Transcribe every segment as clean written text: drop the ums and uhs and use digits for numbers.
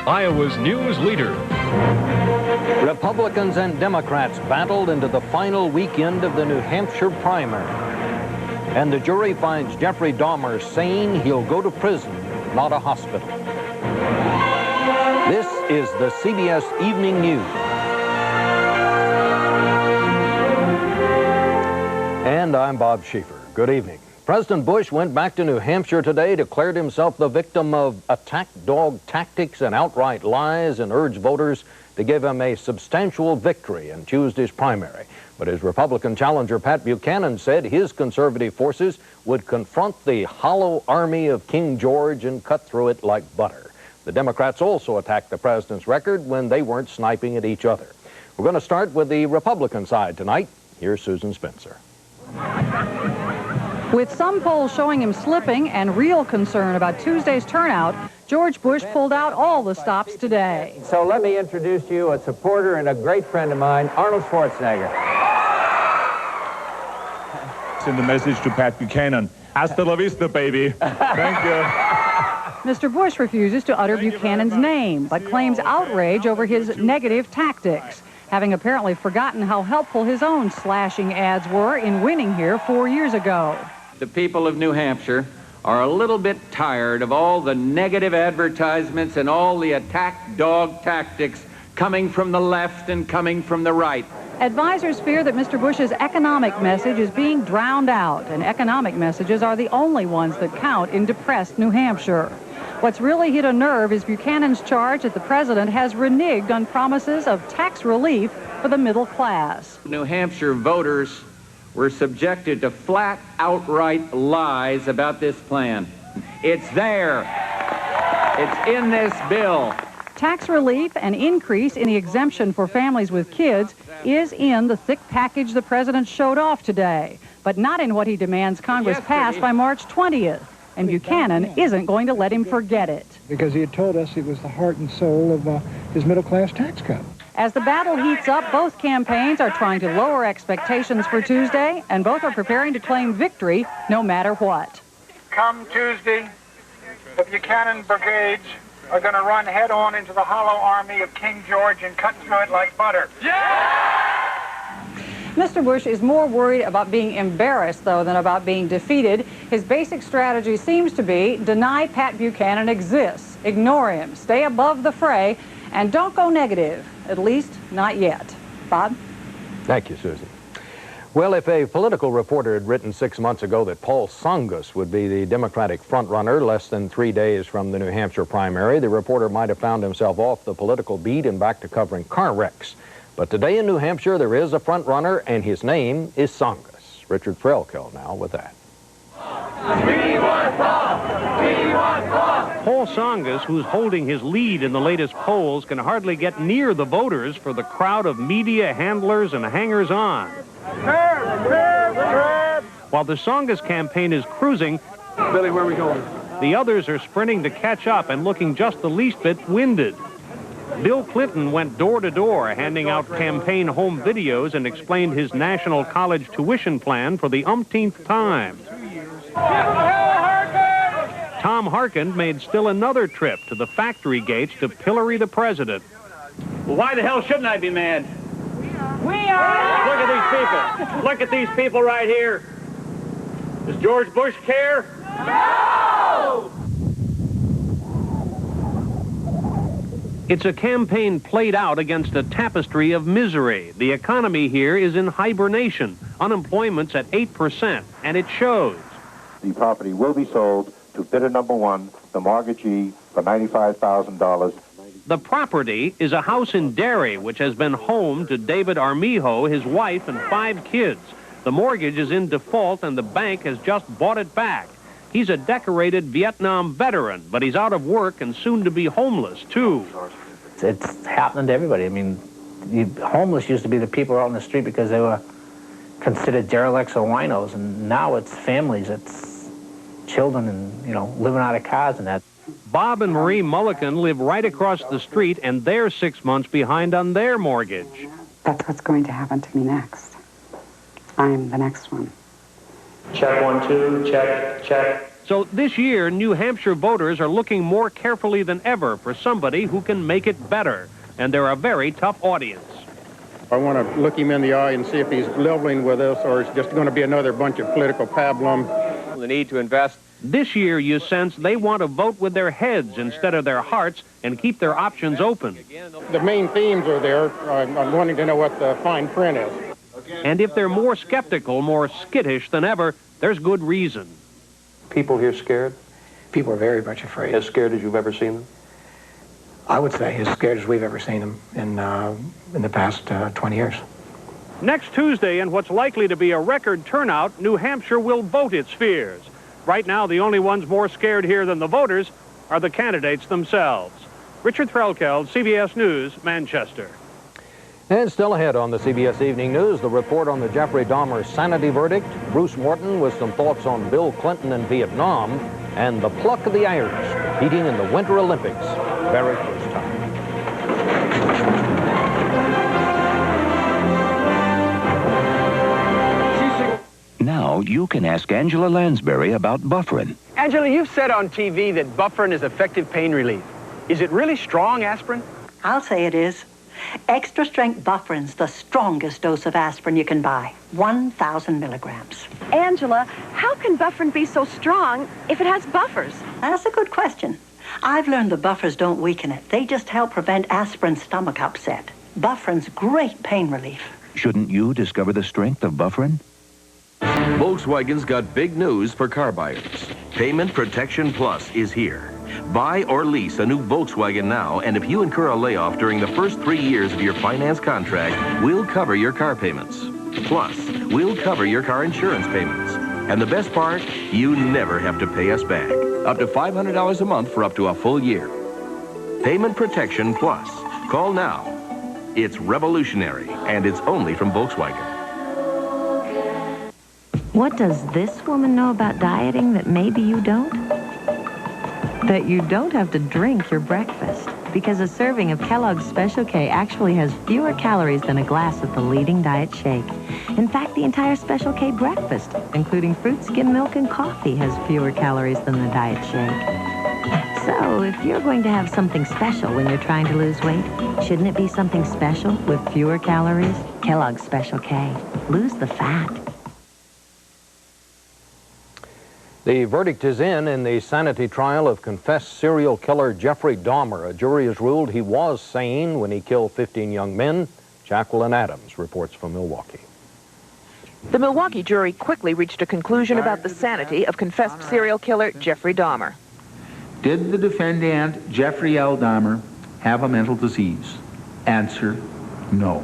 Iowa's news leader. Republicans and Democrats battled into the final weekend of the New Hampshire primary. And the jury finds Jeffrey Dahmer sane. He'll go to prison, not a hospital. This is the CBS Evening News. And I'm Bob Schieffer. Good evening. President Bush went back to New Hampshire today, declared himself the victim of attack dog tactics and outright lies, and urged voters to give him a substantial victory in Tuesday's primary. But his Republican challenger, Pat Buchanan, said his conservative forces would confront the hollow army of King George and cut through it like butter. The Democrats also attacked the president's record when they weren't sniping at each other. We're going to start with the Republican side tonight. Here's Susan Spencer. With some polls showing him slipping and real concern about Tuesday's turnout, George Bush pulled out all the stops today. So let me introduce to you a supporter and a great friend of mine, Arnold Schwarzenegger. Send a message to Pat Buchanan. Hasta la vista, baby. Thank you. Mr. Bush refuses to utter Buchanan's name, but claims outrage over his negative tactics, having apparently forgotten how helpful his own slashing ads were in winning here 4 years ago. The people of New Hampshire are a little bit tired of all the negative advertisements and all the attack dog tactics coming from the left and coming from the right. Advisors fear that Mr. Bush's economic message is being drowned out, and economic messages are the only ones that count in depressed New Hampshire. What's really hit a nerve is Buchanan's charge that the president has reneged on promises of tax relief for the middle class. New Hampshire voters were subjected to flat, outright lies about this plan. It's there. It's in this bill. Tax relief, an increase in the exemption for families with kids, is in the thick package the president showed off today, but not in what he demands Congress pass by March 20th. And Buchanan isn't going to let him forget it. Because he had told us it was the heart and soul of his middle-class tax cut. As the battle heats up, both campaigns are trying to lower expectations for Tuesday, and both are preparing to claim victory no matter what. Come Tuesday, the Buchanan brigades are going to run head-on into the hollow army of King George and cut through it like butter. Yeah! Mr. Bush is more worried about being embarrassed, though, than about being defeated. His basic strategy seems to be deny Pat Buchanan exists, ignore him, stay above the fray, and don't go negative, at least not yet. Bob? Thank you, Susan. Well, if a political reporter had written 6 months ago that Paul Tsongas would be the Democratic frontrunner less than 3 days from the New Hampshire primary, the reporter might have found himself off the political beat and back to covering car wrecks. But today in New Hampshire, there is a front-runner, and his name is Tsongas. Richard Frelkel now with that. We want Paul! We want Paul! Paul Tsongas, who's holding his lead in the latest polls, can hardly get near the voters for the crowd of media handlers and hangers-on. While the Tsongas campaign is cruising, Billy, where are we going? The others are sprinting to catch up and looking just the least bit winded. Bill Clinton went door to door handing out campaign home videos and explained his national college tuition plan for the umpteenth time. Tom Harkin made still another trip to the factory gates to pillory the president. Well, why the hell shouldn't I be mad? We are! Look at these people. Look at these people right here. Does George Bush care? No! It's a campaign played out against a tapestry of misery. The economy here is in hibernation. Unemployment's at 8%, and it shows. The property will be sold to bidder number one, the mortgagee, for $95,000. The property is a house in Derry, which has been home to David Armijo, his wife, and 5 kids. The mortgage is in default, and the bank has just bought it back. He's a decorated Vietnam veteran, but he's out of work and soon to be homeless, too. It's happening to everybody. I mean, homeless used to be the people out on the street because they were considered derelicts or winos, and now it's families, it's children and, living out of cars and that. Bob and Marie Mulligan live right across the street, and they're 6 months behind on their mortgage. That's what's going to happen to me next. I'm the next one. Check 1, 2, check, check. So this year, New Hampshire voters are looking more carefully than ever for somebody who can make it better. And they're a very tough audience. I want to look him in the eye and see if he's leveling with us or it's just going to be another bunch of political pablum. The need to invest. This year, you sense they want to vote with their heads instead of their hearts and keep their options open. The main themes are there. I'm wanting to know what the fine print is. And if they're more skeptical, more skittish than ever, there's good reason. People here scared? People are very much afraid. As scared as you've ever seen them? I would say as scared as we've ever seen them in the past 20 years. Next Tuesday, in what's likely to be a record turnout, New Hampshire will vote its fears. Right now, the only ones more scared here than the voters are the candidates themselves. Richard Threlkeld, CBS News, Manchester. And still ahead on the CBS Evening News, the report on the Jeffrey Dahmer Sanity verdict, Bruce Morton with some thoughts on Bill Clinton and Vietnam, and the pluck of the Irish competing in the Winter Olympics. Very first time. Now you can ask Angela Lansbury about Bufferin. Angela, you've said on TV that Bufferin is effective pain relief. Is it really strong aspirin? I'll say it is. Extra strength Bufferin's the strongest dose of aspirin you can buy. 1,000 milligrams. Angela, how can Bufferin be so strong if it has buffers? That's a good question. I've learned the buffers don't weaken it. They just help prevent aspirin's stomach upset. Bufferin's great pain relief. Shouldn't you discover the strength of Bufferin? Volkswagen's got big news for car buyers. Payment Protection Plus is here. Buy or lease a new Volkswagen now, and if you incur a layoff during the first 3 years of your finance contract, we'll cover your car payments. Plus, we'll cover your car insurance payments. And the best part, you never have to pay us back. Up to $500 a month for up to a full year. Payment Protection Plus. Call now. It's revolutionary, and it's only from Volkswagen. What does this woman know about dieting that maybe you don't? That you don't have to drink your breakfast, because a serving of Kellogg's Special K actually has fewer calories than a glass of the leading diet shake. In fact, the entire Special K breakfast, including fruit, skim milk, and coffee, has fewer calories than the diet shake. So, if you're going to have something special when you're trying to lose weight, shouldn't it be something special with fewer calories? Kellogg's Special K. Lose the fat. The verdict is in the Sanity trial of confessed serial killer Jeffrey Dahmer. A jury has ruled he was sane when he killed 15 young men. Jacqueline Adams reports from Milwaukee. The Milwaukee jury quickly reached a conclusion about the sanity of confessed serial killer Jeffrey Dahmer. Did the defendant, Jeffrey L. Dahmer, have a mental disease? Answer, no.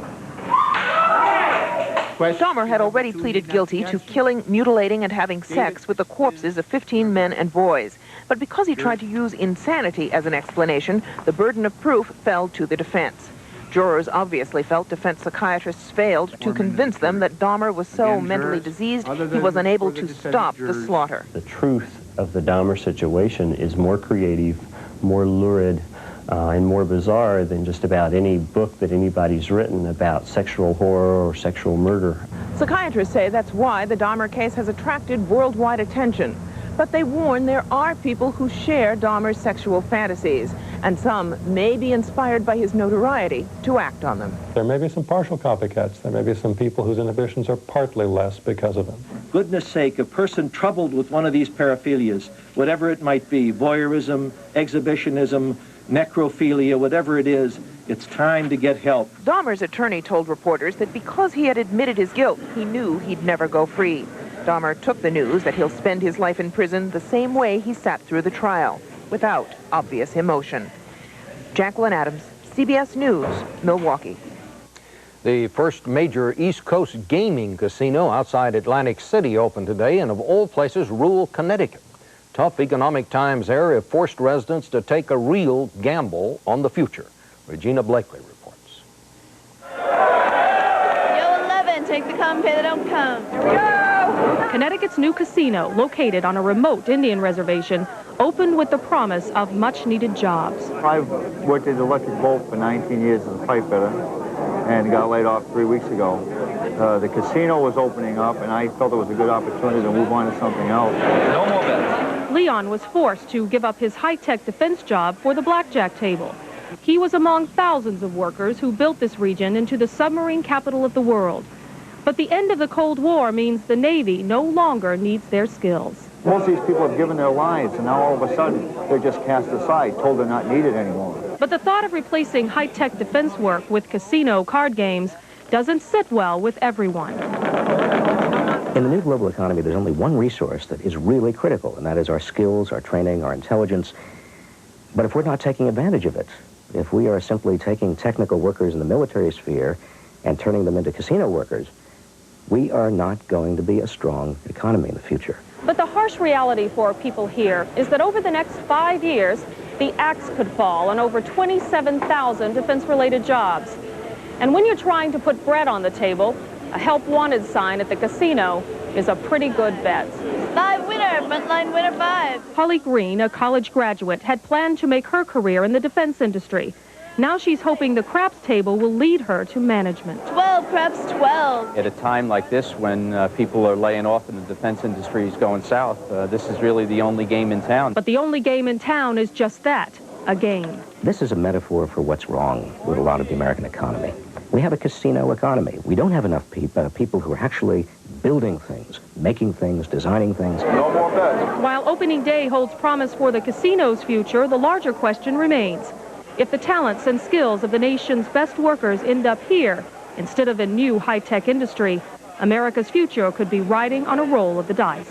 Dahmer had already pleaded guilty to killing, mutilating, and having sex with the corpses of 15 men and boys. But because he tried to use insanity as an explanation, the burden of proof fell to the defense. Jurors obviously felt defense psychiatrists failed to convince them that Dahmer was so mentally diseased he was unable to stop the slaughter. The truth of the Dahmer situation is more creative, more lurid, and more bizarre than just about any book that anybody's written about sexual horror or sexual murder. Psychiatrists say that's why the Dahmer case has attracted worldwide attention. But they warn there are people who share Dahmer's sexual fantasies, and some may be inspired by his notoriety to act on them. There may be some partial copycats. There may be some people whose inhibitions are partly less because of him. Goodness sake, a person troubled with one of these paraphilias, whatever it might be, voyeurism, exhibitionism, necrophilia, whatever it is, it's time to get help. Dahmer's attorney told reporters that because he had admitted his guilt, he knew he'd never go free. Dahmer took the news that he'll spend his life in prison the same way he sat through the trial, without obvious emotion. Jacqueline Adams, CBS News, Milwaukee. The first major East Coast gaming casino outside Atlantic City opened today, and of all places, rural Connecticut. Tough economic times there have forced residents to take a real gamble on the future. Regina Blakely reports. Yo, 11, take the come, pay the don't come. Here we go! Connecticut's new casino, located on a remote Indian reservation, opened with the promise of much-needed jobs. I've worked at the electric boat for 19 years as a pipe fitter and got laid off 3 weeks ago. The casino was opening up, and I felt it was a good opportunity to move on to something else. No more bets. Leon was forced to give up his high-tech defense job for the blackjack table. He was among thousands of workers who built this region into the submarine capital of the world. But the end of the Cold War means the Navy no longer needs their skills. Most of these people have given their lives, and now all of a sudden they're just cast aside, told they're not needed anymore. But the thought of replacing high-tech defense work with casino card games doesn't sit well with everyone. In the new global economy, there's only one resource that is really critical, and that is our skills, our training, our intelligence. But if we're not taking advantage of it, if we are simply taking technical workers in the military sphere and turning them into casino workers, we are not going to be a strong economy in the future. But the harsh reality for people here is that over the next 5 years, the axe could fall on over 27,000 defense-related jobs. And when you're trying to put bread on the table, a help wanted sign at the casino is a pretty good bet. Live winner, frontline winner 5. Holly Green, a college graduate, had planned to make her career in the defense industry. Now she's hoping the craps table will lead her to management. 12, craps 12. At a time like this, when people are laying off and the defense industry is going south, this is really the only game in town. But the only game in town is just that, a game. This is a metaphor for what's wrong with a lot of the American economy. We have a casino economy. We don't have enough people who are actually building things, making things, designing things. No more bets. While opening day holds promise for the casino's future, the larger question remains. If the talents and skills of the nation's best workers end up here, instead of a new high-tech industry, America's future could be riding on a roll of the dice.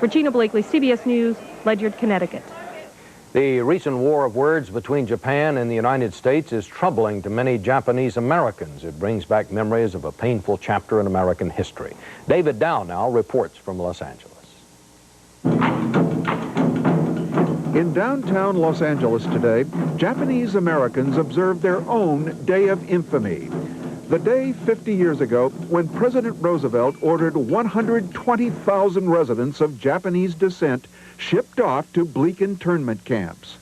Regina Blakely, CBS News, Ledyard, Connecticut. The recent war of words between Japan and the United States is troubling to many Japanese Americans. It brings back memories of a painful chapter in American history. David Dow now reports from Los Angeles. In downtown Los Angeles today, Japanese Americans observed their own Day of Infamy. The day 50 years ago when President Roosevelt ordered 120,000 residents of Japanese descent shipped off to bleak internment camps.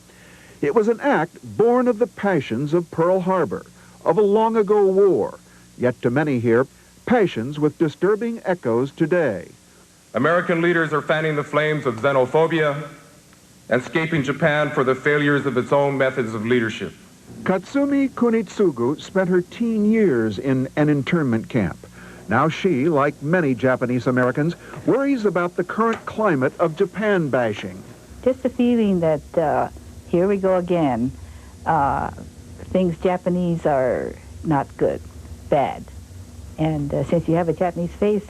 It was an act born of the passions of Pearl Harbor, of a long-ago war, yet to many here, passions with disturbing echoes today. American leaders are fanning the flames of xenophobia and scaping Japan for the failures of its own methods of leadership. Katsumi Kunitsugu spent her teen years in an internment camp. Now she, like many Japanese Americans, worries about the current climate of Japan bashing. Just a feeling that here we go again. Things Japanese are not good, bad. And since you have a Japanese face,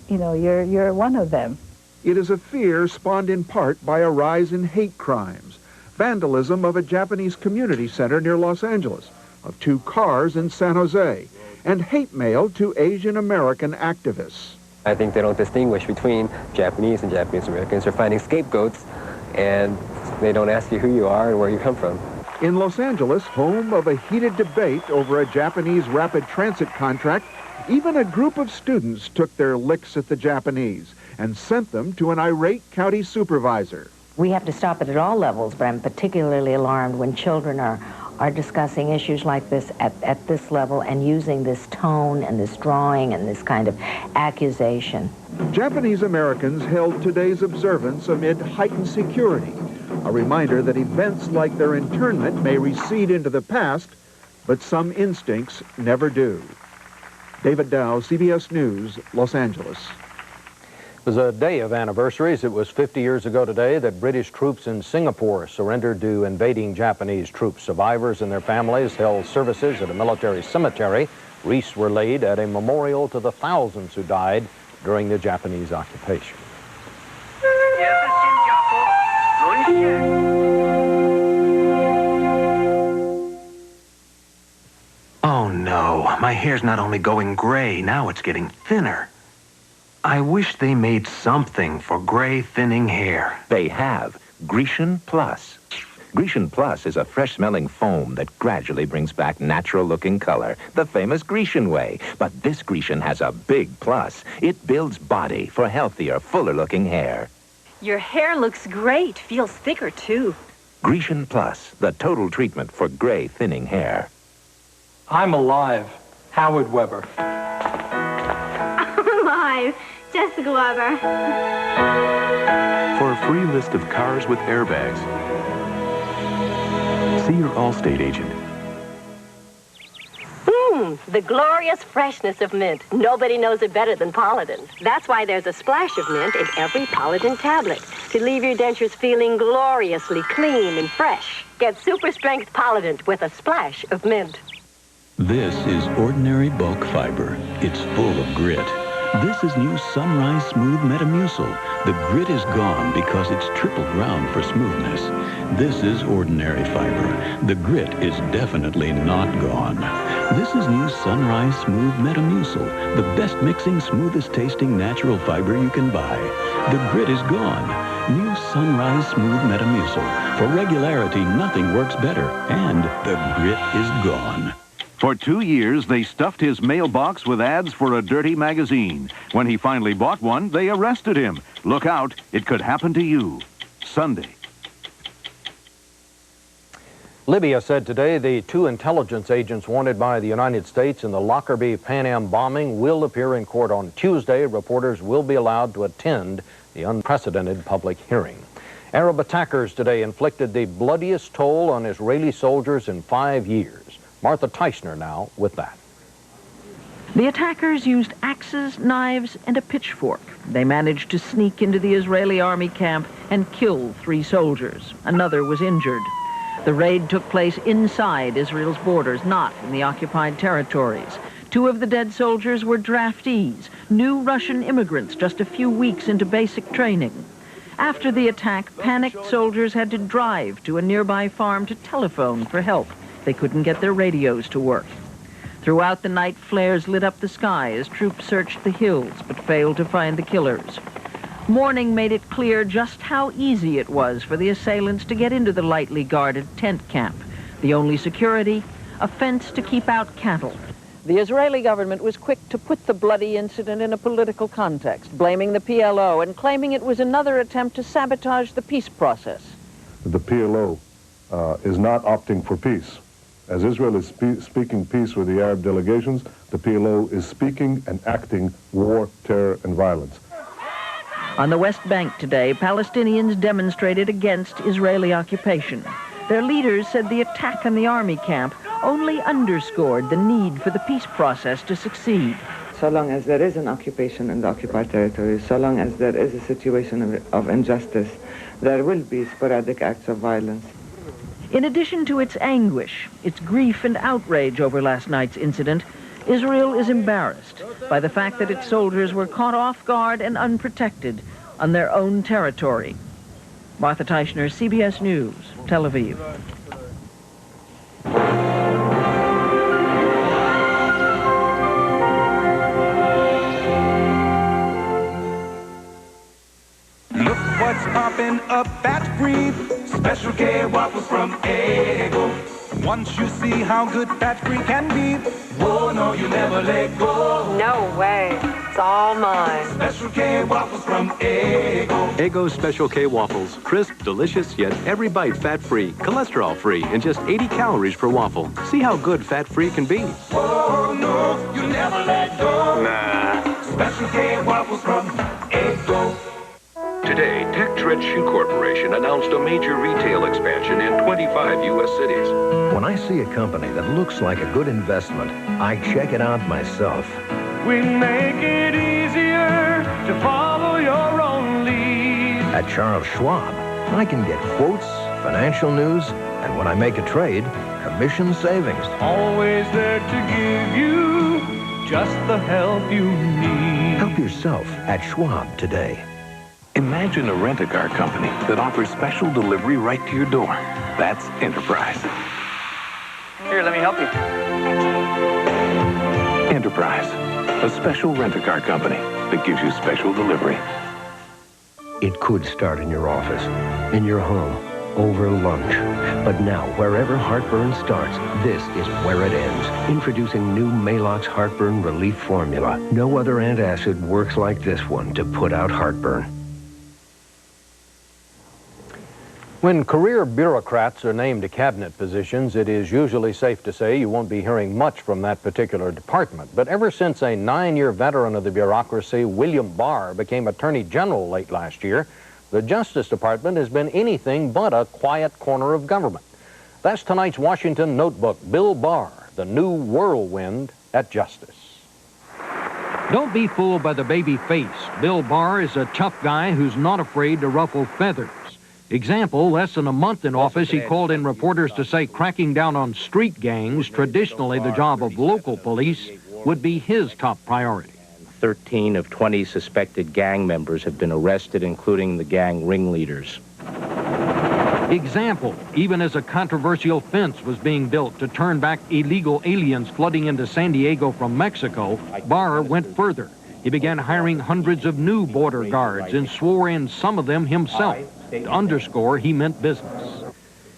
you know, you're one of them. It is a fear spawned in part by a rise in hate crimes, vandalism of a Japanese community center near Los Angeles, of 2 cars in San Jose, and hate mail to Asian American activists. I think they don't distinguish between Japanese and Japanese Americans. They're finding scapegoats, and they don't ask you who you are and where you come from. In Los Angeles, home of a heated debate over a Japanese rapid transit contract, even a group of students took their licks at the Japanese and sent them to an irate county supervisor. We have to stop it at all levels, but I'm particularly alarmed when children are discussing issues like this at this level and using this tone and this drawing and this kind of accusation. Japanese Americans held today's observance amid heightened security, a reminder that events like their internment may recede into the past, but some instincts never do. David Dow, CBS News, Los Angeles. It was a day of anniversaries. It was 50 years ago today that British troops in Singapore surrendered to invading Japanese troops. Survivors and their families held services at a military cemetery. Wreaths were laid at a memorial to the thousands who died during the Japanese occupation. Oh no, my hair's not only going gray, now it's getting thinner. I wish they made something for gray, thinning hair. They have Grecian Plus. Grecian Plus is a fresh-smelling foam that gradually brings back natural-looking color, the famous Grecian way. But this Grecian has a big plus. It builds body for healthier, fuller-looking hair. Your hair looks great. Feels thicker, too. Grecian Plus, the total treatment for gray, thinning hair. I'm alive. Howard Weber. Alive. Jessica Weber. For a free list of cars with airbags, see your Allstate agent. The glorious freshness of mint. Nobody knows it better than Polidin. That's why there's a splash of mint in every Polidin tablet to leave your dentures feeling gloriously clean and fresh. Get super strength Polidin with a splash of mint. This is ordinary bulk fiber. It's full of grit. This is new Sunrise Smooth Metamucil. The grit is gone because it's triple ground for smoothness. This is ordinary fiber. The grit is definitely not gone. This is new Sunrise Smooth Metamucil, the best mixing, smoothest tasting natural fiber you can buy. The grit is gone. New Sunrise Smooth Metamucil. For regularity, nothing works better. And the grit is gone. For 2 years, they stuffed his mailbox with ads for a dirty magazine. When he finally bought one, they arrested him. Look out, it could happen to you. Sunday. Libya said today the 2 intelligence agents wanted by the United States in the Lockerbie Pan Am bombing will appear in court on Tuesday. Reporters will be allowed to attend the unprecedented public hearing. Arab attackers today inflicted the bloodiest toll on Israeli soldiers in 5 years. Martha Teichner now with that. The attackers used axes, knives, and a pitchfork. They managed to sneak into the Israeli army camp and kill 3 soldiers. Another was injured. The raid took place inside Israel's borders, not in the occupied territories. 2 of the dead soldiers were draftees, new Russian immigrants just a few weeks into basic training. After the attack, panicked soldiers had to drive to a nearby farm to telephone for help. They couldn't get their radios to work. Throughout the night, flares lit up the sky as troops searched the hills, but failed to find the killers. Morning made it clear just how easy it was for the assailants to get into the lightly guarded tent camp. The only security, a fence to keep out cattle. The Israeli government was quick to put the bloody incident in a political context, blaming the PLO and claiming it was another attempt to sabotage the peace process. The PLO is not opting for peace. As Israel is speaking peace with the Arab delegations, the PLO is speaking and acting war, terror, and violence. On the West Bank today, Palestinians demonstrated against Israeli occupation. Their leaders said the attack on the army camp only underscored the need for the peace process to succeed. So long as there is an occupation in the occupied territories, so long as there is a situation of injustice, there will be sporadic acts of violence. In addition to its anguish, its grief and outrage over last night's incident, Israel is embarrassed by the fact that its soldiers were caught off guard and unprotected on their own territory. Martha Teichner, CBS News, Tel Aviv. Look what's popping up at free. Special K waffles from Eggo. Once you see how good fat-free can be, oh no, you never let go. No way. It's all mine. Special K waffles from Eggo. Eggo Special K waffles. Crisp, delicious, yet every bite fat-free, cholesterol-free, and just 80 calories per waffle. See how good fat-free can be. Oh no, you never let go. Nah. Special K waffles from Eggo. Today, Tech Shoe Corporation announced a major retail expansion in 25 U.S. cities. When I see a company that looks like a good investment, I check it out myself. We make it easier to follow your own lead. At Charles Schwab, I can get quotes, financial news, and when I make a trade, commission savings. Always there to give you just the help you need. Help yourself at Schwab today. Imagine a rent-a-car company that offers special delivery right to your door. That's Enterprise. Here, let me help you. Enterprise, a special rent-a-car company that gives you special delivery. It could start in your office, in your home, over lunch. But now, wherever heartburn starts, this is where it ends. Introducing new Maalox Heartburn Relief Formula. No other antacid works like this one to put out heartburn. When career bureaucrats are named to cabinet positions, it is usually safe to say you won't be hearing much from that particular department. But ever since a 9-year veteran of the bureaucracy, William Barr, became Attorney General late last year, the Justice Department has been anything but a quiet corner of government. That's tonight's Washington Notebook, Bill Barr, the new whirlwind at Justice. Don't be fooled by the baby face. Bill Barr is a tough guy who's not afraid to ruffle feathers. Example, less than a month in office, he called in reporters to say cracking down on street gangs, traditionally the job of local police, would be his top priority. 13 of 20 suspected gang members have been arrested, including the gang ringleaders. Example, even as a controversial fence was being built to turn back illegal aliens flooding into San Diego from Mexico, Barr went further. He began hiring hundreds of new border guards and swore in some of them himself. To underscore, he meant business.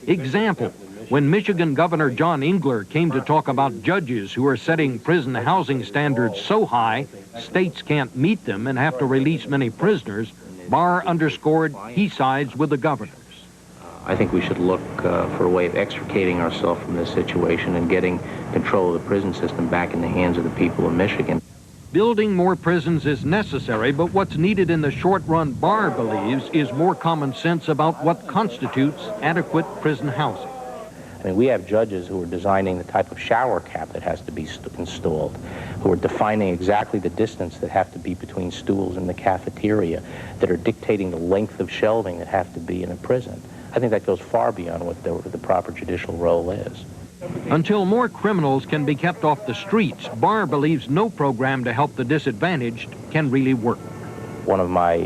Example, when Michigan Governor John Engler came to talk about judges who are setting prison housing standards so high, states can't meet them and have to release many prisoners, Barr underscored he sides with the governors. I think we should look for a way of extricating ourselves from this situation and getting control of the prison system back in the hands of the people of Michigan. Building more prisons is necessary, but what's needed in the short run, Barr believes, is more common sense about what constitutes adequate prison housing. I mean, we have judges who are designing the type of shower cap that has to be installed, who are defining exactly the distance that have to be between stools in the cafeteria, that are dictating the length of shelving that have to be in a prison. I think that goes far beyond what the proper judicial role is. Until more criminals can be kept off the streets, Barr believes no program to help the disadvantaged can really work. One of my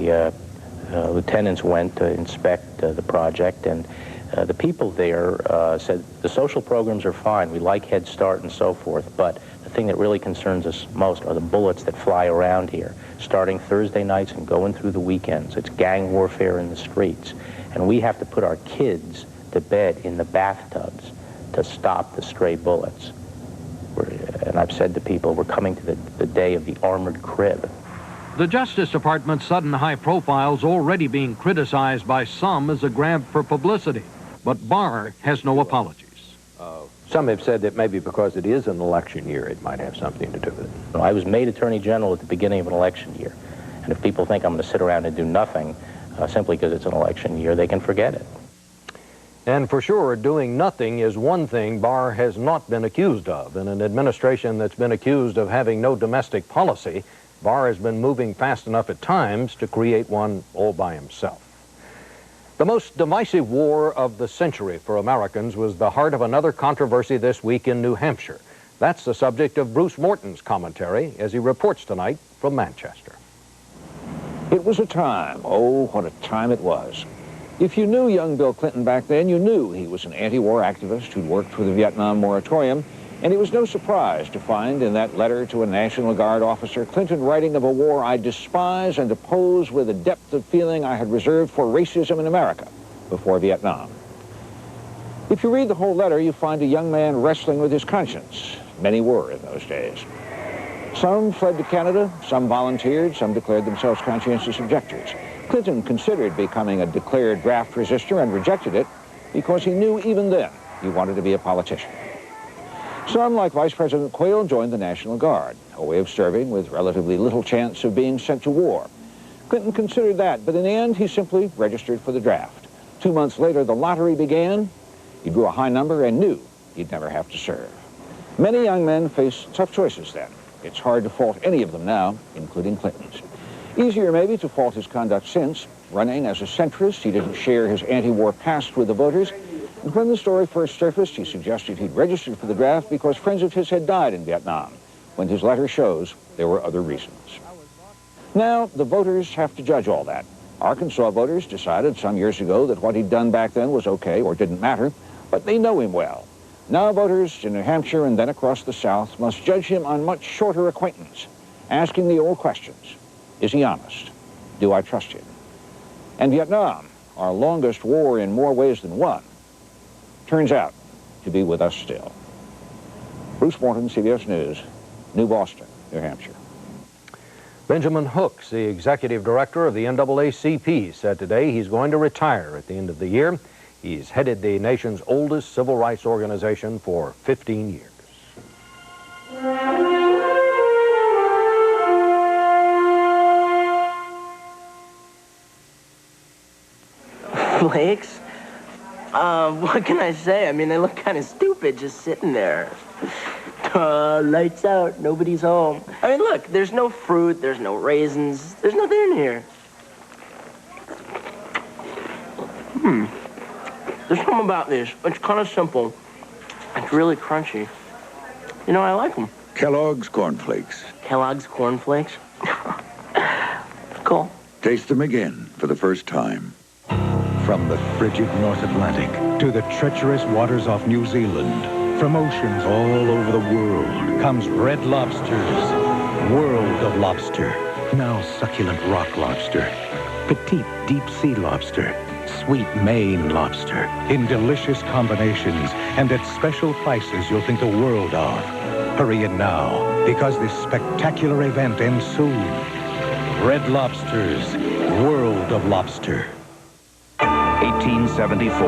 lieutenants went to inspect the project, and the people there said the social programs are fine. We like Head Start and so forth, but the thing that really concerns us most are the bullets that fly around here, starting Thursday nights and going through the weekends. It's gang warfare in the streets, and we have to put our kids to bed in the bathtubs to stop the stray bullets. And I've said to people, we're coming to the day of the armored crib. The Justice Department's sudden high profile is already being criticized by some as a grab for publicity, but Barr has no apologies. Some have said that maybe because it is an election year, it might have something to do with it. I was made Attorney General at the beginning of an election year, and if people think I'm going to sit around and do nothing simply because it's an election year, they can forget it. And for sure, doing nothing is one thing Barr has not been accused of. In an administration that's been accused of having no domestic policy, Barr has been moving fast enough at times to create one all by himself. The most divisive war of the century for Americans was the heart of another controversy this week in New Hampshire. That's the subject of Bruce Morton's commentary as he reports tonight from Manchester. It was a time, oh, what a time it was. If you knew young Bill Clinton back then, you knew he was an anti-war activist who'd worked for the Vietnam moratorium, and it was no surprise to find in that letter to a National Guard officer Clinton writing of a war I despise and oppose with a depth of feeling I had reserved for racism in America before Vietnam. If you read the whole letter, you find a young man wrestling with his conscience. Many were in those days. Some fled to Canada, some volunteered, some declared themselves conscientious objectors. Clinton considered becoming a declared draft resistor and rejected it because he knew even then he wanted to be a politician. Some, like Vice President Quayle, joined the National Guard, a way of serving with relatively little chance of being sent to war. Clinton considered that, but in the end, he simply registered for the draft. 2 months later, the lottery began. He drew a high number and knew he'd never have to serve. Many young men faced tough choices then. It's hard to fault any of them now, including Clinton's. Easier maybe to fault his conduct since. Running as a centrist, he didn't share his anti-war past with the voters. And when the story first surfaced, he suggested he'd registered for the draft because friends of his had died in Vietnam, when his letter shows there were other reasons. Now, the voters have to judge all that. Arkansas voters decided some years ago that what he'd done back then was okay or didn't matter, but they know him well. Now voters in New Hampshire and then across the South must judge him on much shorter acquaintance, asking the old questions. Is he honest? Do I trust him? And Vietnam, our longest war in more ways than one, turns out to be with us still. Bruce Morton, CBS News, New Boston, New Hampshire. Benjamin Hooks, the executive director of the NAACP, said today he's going to retire at the end of the year. He's headed the nation's oldest civil rights organization for 15 years. Lakes? What can I say? I mean, they look kind of stupid just sitting there. Lights out, nobody's home. I mean, look, there's no fruit, there's no raisins, there's nothing in here. There's something about this. It's kind of simple. It's really crunchy. You know, I like them. Kellogg's Cornflakes. Kellogg's Cornflakes? Cool. Taste them again for the first time. From the frigid North Atlantic to the treacherous waters off New Zealand, from oceans all over the world comes Red Lobster's World of Lobster. Now succulent rock lobster, petite deep sea lobster, sweet Maine lobster, in delicious combinations and at special prices you'll think the world of. Hurry in now, because this spectacular event ends soon. Red Lobster's World of Lobster. 1874,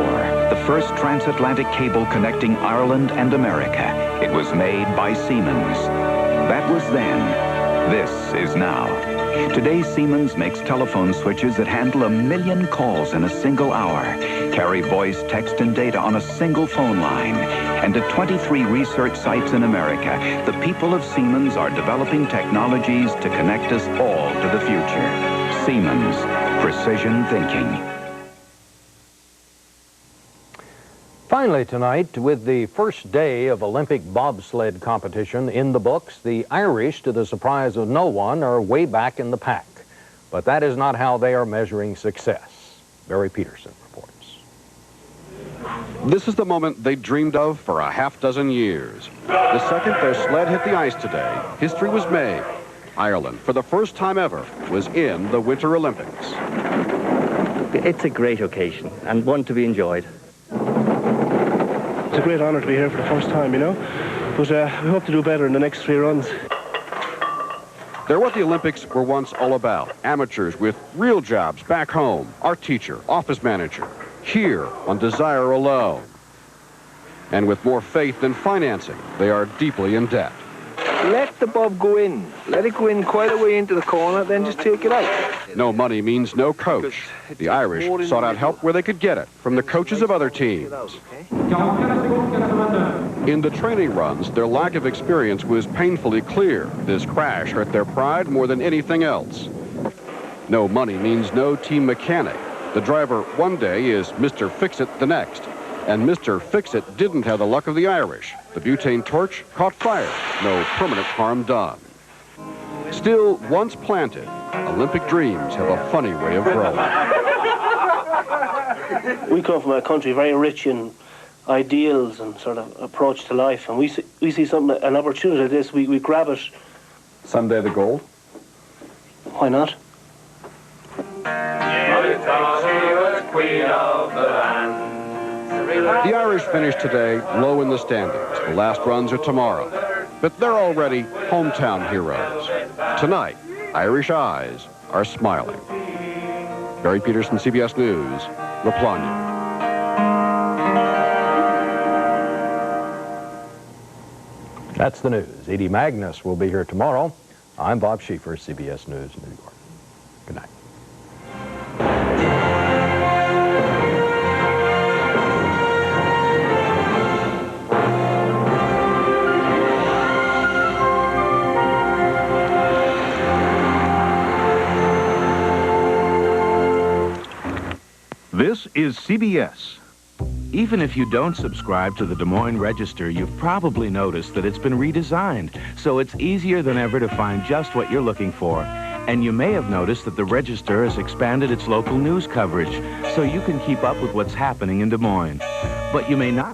the first transatlantic cable connecting Ireland and America. It was made by Siemens. That was then. This is now. Today, Siemens makes telephone switches that handle 1 million calls in a single hour, carry voice, text, and data on a single phone line. And at 23 research sites in America, the people of Siemens are developing technologies to connect us all to the future. Siemens, precision thinking. Finally tonight, with the first day of Olympic bobsled competition in the books, the Irish, to the surprise of no one, are way back in the pack. But that is not how they are measuring success. Barry Peterson reports. This is the moment they dreamed of for a half-dozen years. The second their sled hit the ice today, history was made. Ireland, for the first time ever, was in the Winter Olympics. It's a great occasion and one to be enjoyed. It's a great honour to be here for the first time, you know, but we hope to do better in the next 3 runs. They're what the Olympics were once all about. Amateurs with real jobs back home, art teacher, office manager, here on desire alone. And with more faith than financing, they are deeply in debt. Let the bob go in. Let it go in quite a way into the corner, then just take it out. No money means no coach. The Irish sought out help where they could get it, from the coaches of other teams. In the training runs, their lack of experience was painfully clear. This crash hurt their pride more than anything else. No money means no team mechanic. The driver one day is Mr. Fix-It the next. And Mr. Fix-It didn't have the luck of the Irish. The butane torch caught fire. No permanent harm done. Still, once planted, Olympic dreams have a funny way of growing. We come from a country very rich in ideals and sort of approach to life, and we see something, an opportunity like this, we grab it. Someday the gold? Why not? Queen of the land. The Irish finished today low in the standings. The last runs are tomorrow. But they're already hometown heroes. Tonight, Irish eyes are smiling. Barry Peterson, CBS News, Plagne. That's the news. Edie Magnus will be here tomorrow. I'm Bob Schieffer, CBS News, New York. Good night. This is CBS. Even if you don't subscribe to the Des Moines Register, you've probably noticed that it's been redesigned, so it's easier than ever to find just what you're looking for. And you may have noticed that the Register has expanded its local news coverage, so you can keep up with what's happening in Des Moines. But you may not